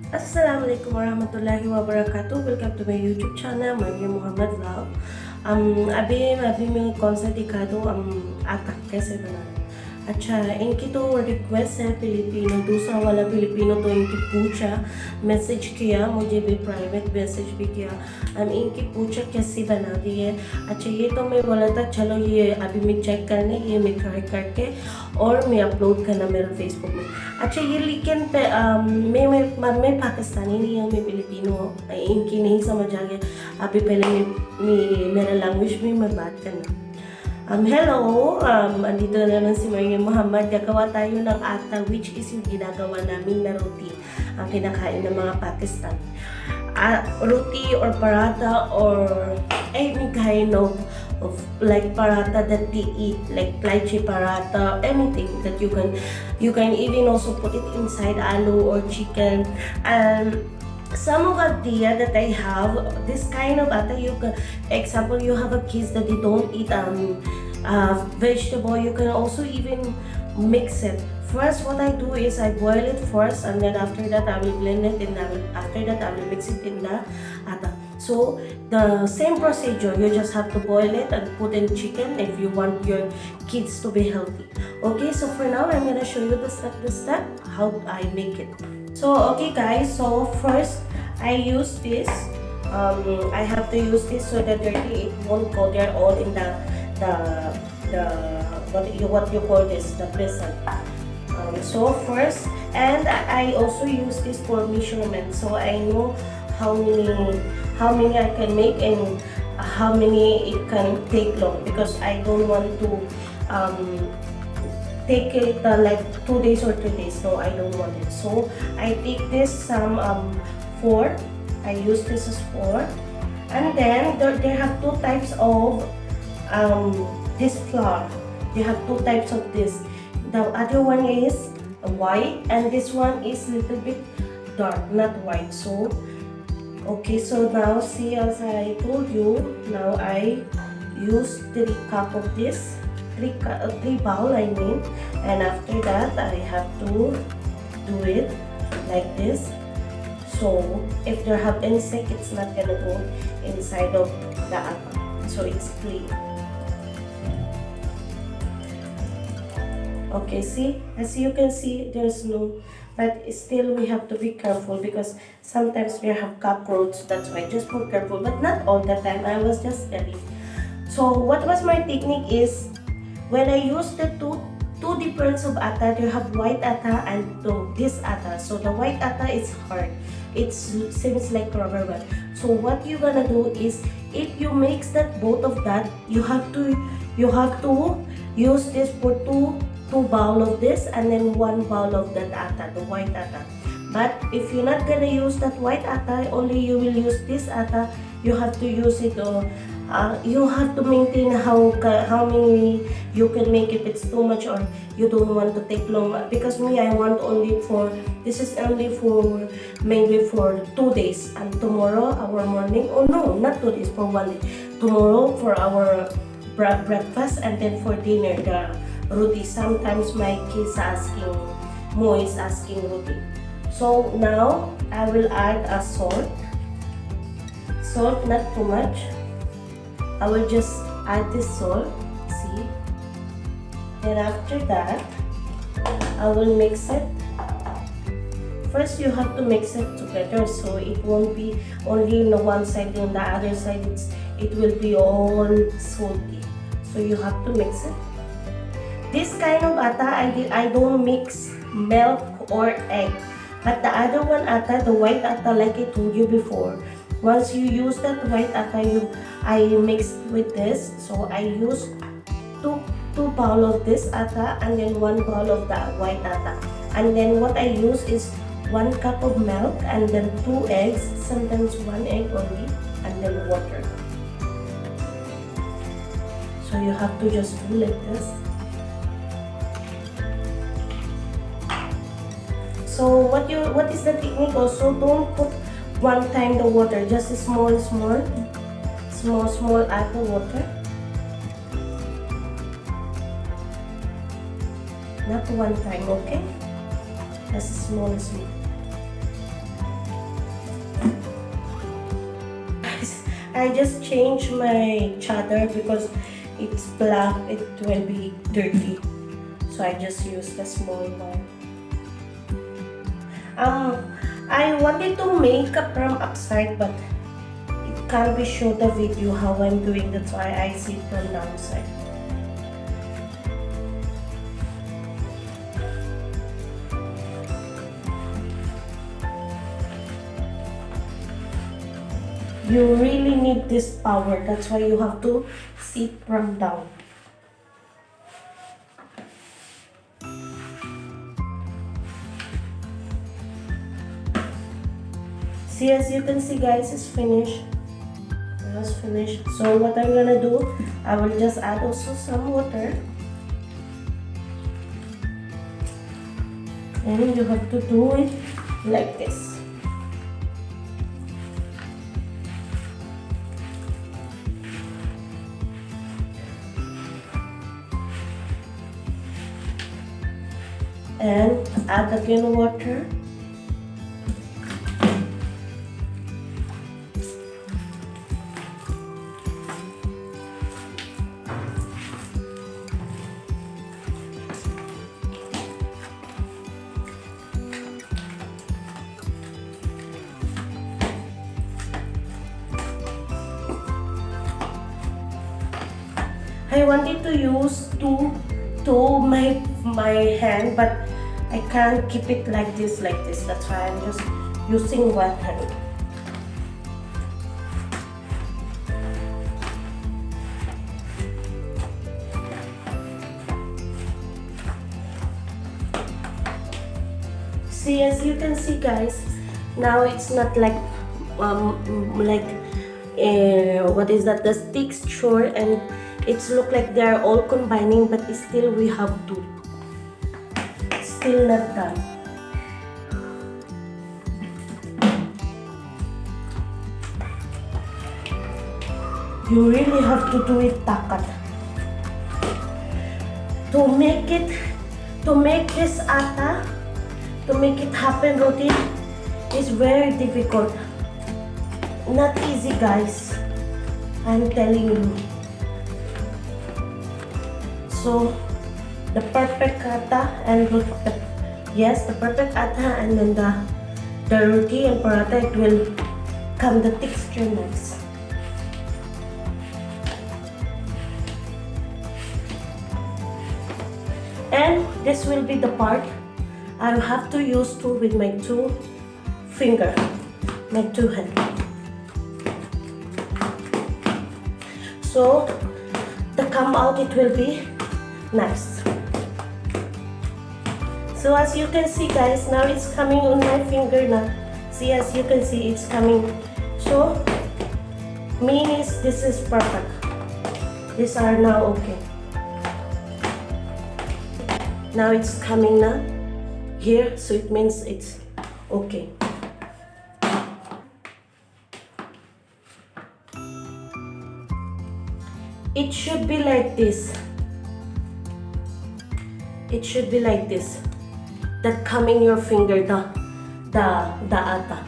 Assalamualaikum warahmatullahi wabarakatuh. Welcome to my YouTube channel, Maria Muhammad Vlog. अभी मैं कौन सा दिखा दूँ आटा कैसे बनाना। अच्छा, इनकी तो रिक्वेस्ट है फिलिपिनो, दूसरा वाला फिलिपिनो तो इनकी पूछा, मैसेज किया, मुझे भी प्राइवेट मैसेज भी किया, इनकी पूछा कैसी बना दी है। अच्छा, ये तो मैं बोला था चलो ये अभी मैं चेक करने, ये मैं ट्राई करके और मैं अपलोड करना मेरा फेसबुक में। अच्छा, ये लेकिन मैं पाकिस्तानी नहीं हूँ, मैं फिलिपिनो हूँ, इनकी नहीं समझ आ गया। अभी पहले मैं मेरा लैंग्वेज में मैं बात करना। Hello, andito na naman si Maria Muhammad. Gagawa tayo ng ata, which is yung ginagawa namin na roti, ang kinakain ng mga Pakistan. Roti or paratha or any kind of like paratha that they eat, like lychee paratha, anything that you can even also put it inside aloo or chicken. Some of idea that I have, this kind of atta, you can, example, you have a kids that they don't eat vegetable, you can also even mix it. First, what I do is I boil it first, and then after that I will blend it, and after that I will mix it in the atta. So the same procedure, you just have to boil it and put in chicken if you want your kids to be healthy. Okay, so for now I'm gonna show you the step how I make it. So okay guys, so first I use this. I have to use this so that dirty it won't go there all in the what you call this, the present. So first, and I also use this for measurement, so I know how many I can make and how many it can take long, because I don't want to take it like 2 days or 3 days. No, I don't want it. So I take this some 4. I use this as 4, and then there have 2 types of this flour. They have 2 types of this. The other one is white, and this one is little bit dark, not white. So okay, so now see, as I told you, now I use 3 cup of this. 3 bowl I mean, and after that I have to do it like this. So if there have insect, it's not gonna go inside of the atta, so it's clean. Okay, see, as you can see, there's no, but still we have to be careful because sometimes we have cockroach. That's why just be careful, but not all the time. I was just telling. So what was my technique is, when I use the two difference of atta, you have white atta and this atta. So the white atta is hard. It seems like rubber band. So what you're gonna do is, if you mix that both of that, you have to use this for two bowl of this and then 1 bowl of that atta, the white atta. But if you're not gonna use that white atta, only you will use this atta, you have to use it. You have to maintain how many you can make. If it's too much or you don't want to take long, because me, I want only for, this is only for maybe for 2 days, and tomorrow our morning, oh no, not 2 days, for 1 day, tomorrow for our breakfast, and then for dinner the roti. Sometimes my kids Mo is asking roti. So now I will add a salt, not too much. I will just add this salt, see. Then after that, I will mix it. First, you have to mix it together so it won't be only on the one side and the other side. It will be all salty. So you have to mix it. This kind of atta, I don't mix milk or egg. But the other one atta, the white atta, like I told you before, once you use that white atta, I mixed with this. So I use 2 bowl of this atta and then 1 bowl of the white atta. And then what I use is 1 cup of milk and then 2 eggs, sometimes 1 egg only, and then water. So you have to just do like this. So what is the technique also? Don't put one time the water, just a small add the water, not one time, okay? Just small. I just changed my chadar because it's black, it will be dirty. So I just used the small one. I wanted to make a from upside, but it can't be show the video how I'm doing. That's why I see it from downside. You really need this power. That's why you have to sit from down. See, as you can see, guys, it's finished. It's finished. So what I'm gonna do, I will just add also some water. And you have to do it like this. And add again water. I wanted to use two my hand, but I can't keep it like this. That's why I'm just using one hand. See, as you can see, guys, now it's not like what is that, the texture, and it's look like they're all combining, but still we have to. Still not done. You really have to do it takat. To make this atta, to make it happen roti, is very difficult. Not easy, guys. I'm telling you. So the perfect atta and the perfect atta, and then the roti and paratha, it will come the texture nice. And this will be the part I will have to use with my two finger, my two hand. So the come out, it will be nice. So as you can see, guys, now it's coming on my finger now. See, as you can see, it's coming. So means this is perfect. These are now okay. Now it's coming now here, so it means it's okay. It should be like this. It should be like this. That come in your finger, the atta.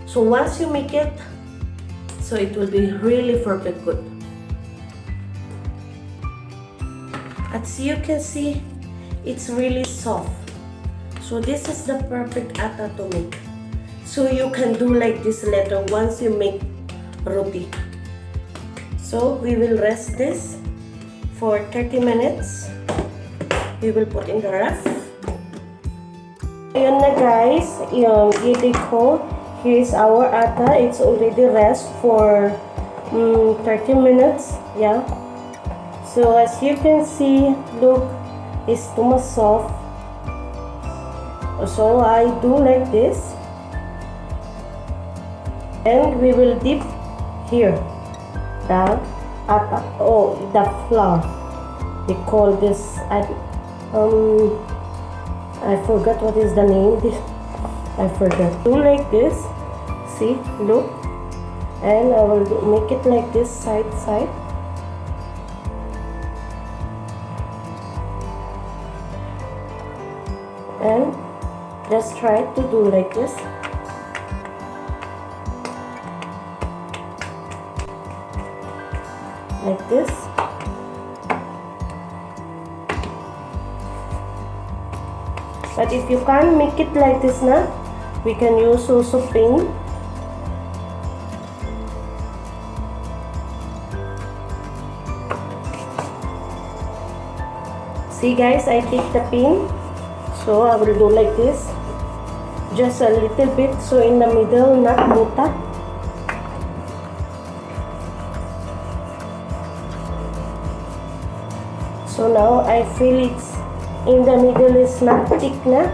So once you make it, so it will be really perfect good. As you can see, it's really soft. So this is the perfect atta to make. So you can do like this later once you make roti. So we will rest this for 30 minutes. We will put in the ref. Ayan na, guys, yung ko. Here's our atta. It's already rest for 30 minutes. Yeah. So as you can see, look, it's too much soft. So I do like this. And we will dip here the atta. Oh, the flour. They call this. I forgot what is the name. I forgot. Do like this. See, look, and I will make it like this, side. And just try to do like this. like this. But if you can't make it like this na, we can use also pin. See guys, I take the pin, so I will do like this, just a little bit, so in the middle, not muta. So now I feel it's in the middle is not thick na,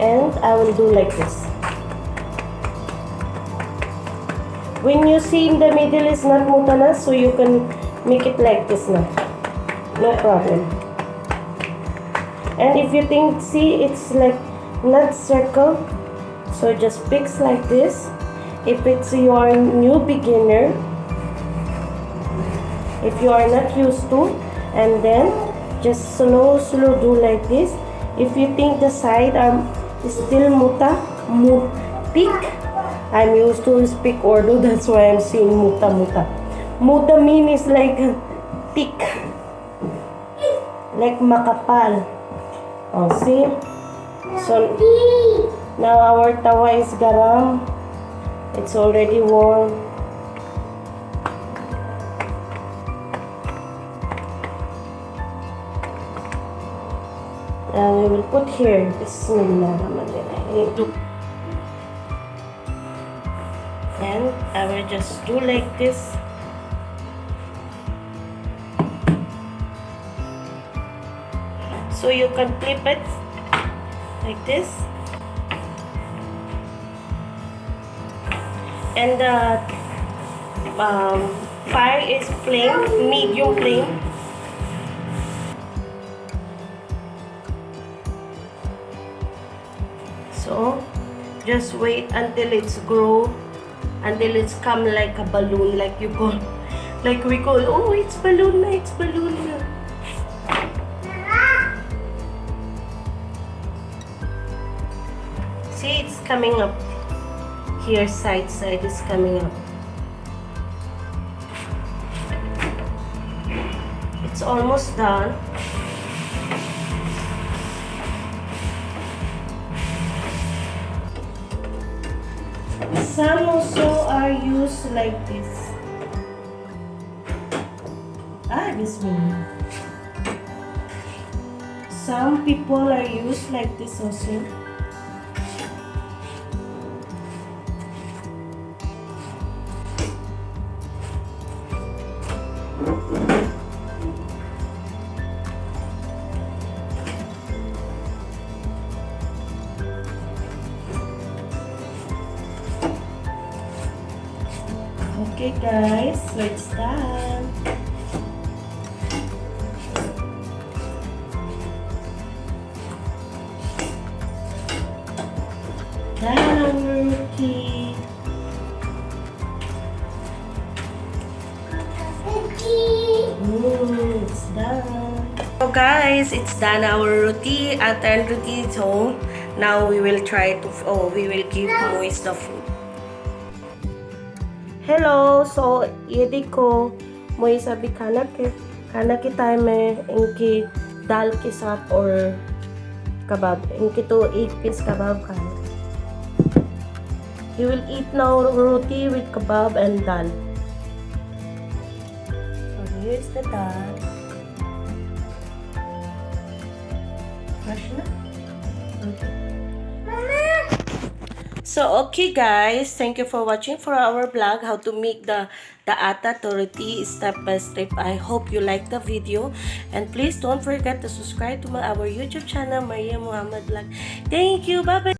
and I will do like this. When you see in the middle is not muta na, so you can make it like this na, no problem. And if you think, see, it's like not circle, so just fix like this. If it's your new beginner, if you are not used to, and then just slow do like this. If you think the side are still thick, I'm used to speak Urdu, that's why I'm saying muta. Muta mean is like thick, like makapal. Oh, see? So now our tawa is garam. It's already warm. And we will put here. Bismillahirrahmanirrahim. And I will just do like this. So you can flip it like this, and the fire is flame, medium flame. So just wait until it's grow, until it's come like a balloon, like you call, like we call, oh, it's balloon na, it's balloon na. See, it's coming up. Here, side is coming up. It's almost done. Some also are used like this. Bismillah. Some people are used like this also. Okay guys, so it's done. Done, roti. It's done. So guys, it's done our roti. After roti is home, now we will try to, we will give moist the food. Hello, so ये देखो मुझे सभी खाना के time में इनकी दाल के साथ और कबाब, इनके तो एक पीस कबाब खाए. You will eat now roti with kebab and dal. So here's the dal. Fresh na? Okay. So okay guys, thank you for watching for our vlog how to make the atta to roti step by step. I hope you like the video, and please don't forget to subscribe to our YouTube channel Maria Muhammad Vlog. Thank you, bye bye.